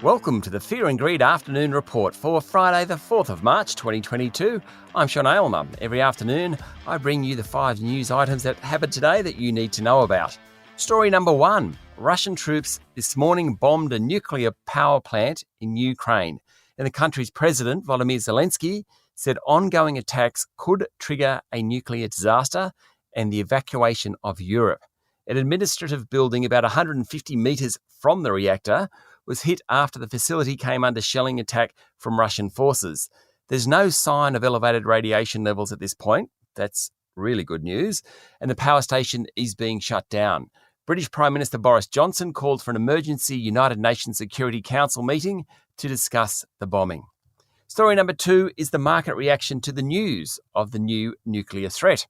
Welcome to the Fear and Greed Afternoon Report for Friday the 4th of March 2022. I'm Sean Aylmer. Every afternoon I bring you the 5 news items that happened today that you need to know about. Story number 1. Russian troops this morning bombed a nuclear power plant in Ukraine. And the country's president, Volodymyr Zelensky, said ongoing attacks could trigger a nuclear disaster and the evacuation of Europe. An administrative building about 150 metres from the reactor was hit after the facility came under shelling attack from Russian forces. There's no sign of elevated radiation levels at this point. That's really good news. And the power station is being shut down. British Prime Minister Boris Johnson called for an emergency United Nations Security Council meeting to discuss the bombing. Story number 2 is the market reaction to the news of the new nuclear threat.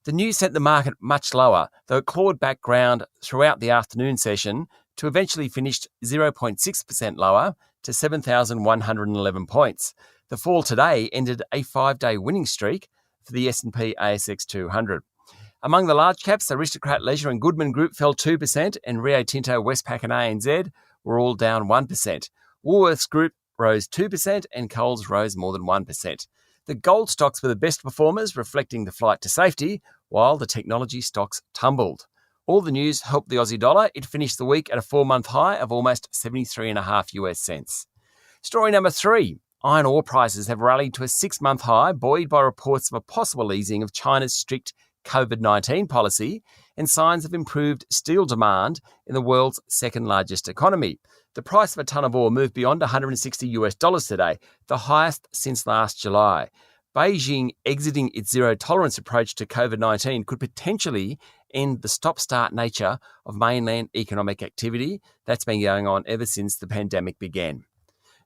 The news sent the market much lower, though it clawed back ground throughout the afternoon session to eventually finish 0.6% lower to 7,111 points. The fall today ended a 5-day winning streak for the S&P ASX 200. Among the large caps, Aristocrat Leisure and Goodman Group fell 2% and Rio Tinto, Westpac and ANZ were all down 1%. Woolworths Group rose 2% and Coles rose more than 1%. The gold stocks were the best performers, reflecting the flight to safety, while the technology stocks tumbled. All the news helped the Aussie dollar. It finished the week at a 4-month high of almost 73.5 US cents. Story number 3. Iron ore prices have rallied to a 6-month high, buoyed by reports of a possible easing of China's strict COVID-19 policy and signs of improved steel demand in the world's second largest economy. The price of a tonne of ore moved beyond $160 today, the highest since last July. Beijing exiting its zero-tolerance approach to COVID-19 could potentially end the stop-start nature of mainland economic activity that's been going on ever since the pandemic began.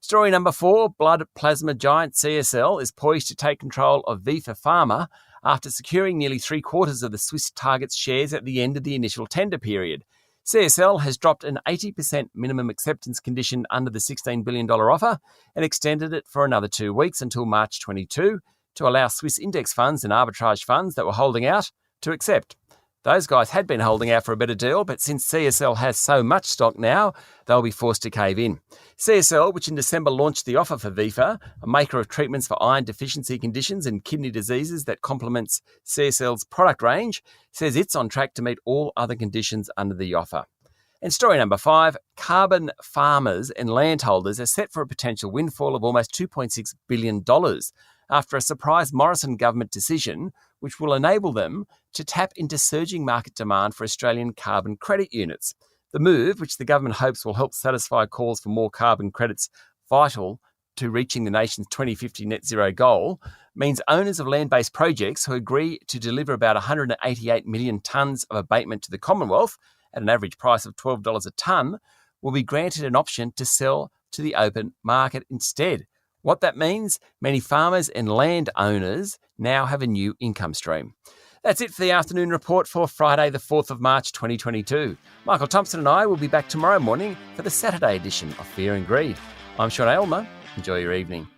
Story number 4, blood plasma giant CSL is poised to take control of Vifor Pharma after securing nearly 3/4 of the Swiss Target's shares at the end of the initial tender period. CSL has dropped an 80% minimum acceptance condition under the $16 billion offer and extended it for another 2 weeks until March 22 to allow Swiss index funds and arbitrage funds that were holding out to accept. Those guys had been holding out for a better deal, but since CSL has so much stock now, they'll be forced to cave in. CSL, which in December launched the offer for Vifor, a maker of treatments for iron deficiency conditions and kidney diseases that complements CSL's product range, says it's on track to meet all other conditions under the offer. And story number 5, carbon farmers and landholders are set for a potential windfall of almost $2.6 billion after a surprise Morrison government decision which will enable them to tap into surging market demand for Australian carbon credit units. The move, which the government hopes will help satisfy calls for more carbon credits vital to reaching the nation's 2050 net zero goal, means owners of land-based projects who agree to deliver about 188 million tonnes of abatement to the Commonwealth at an average price of $12 a tonne will be granted an option to sell to the open market instead. What that means, many farmers and landowners now have a new income stream. That's it for the afternoon report for Friday the 4th of March 2022. Michael Thompson and I will be back tomorrow morning for the Saturday edition of Fear and Greed. I'm Sean Aylmer. Enjoy your evening.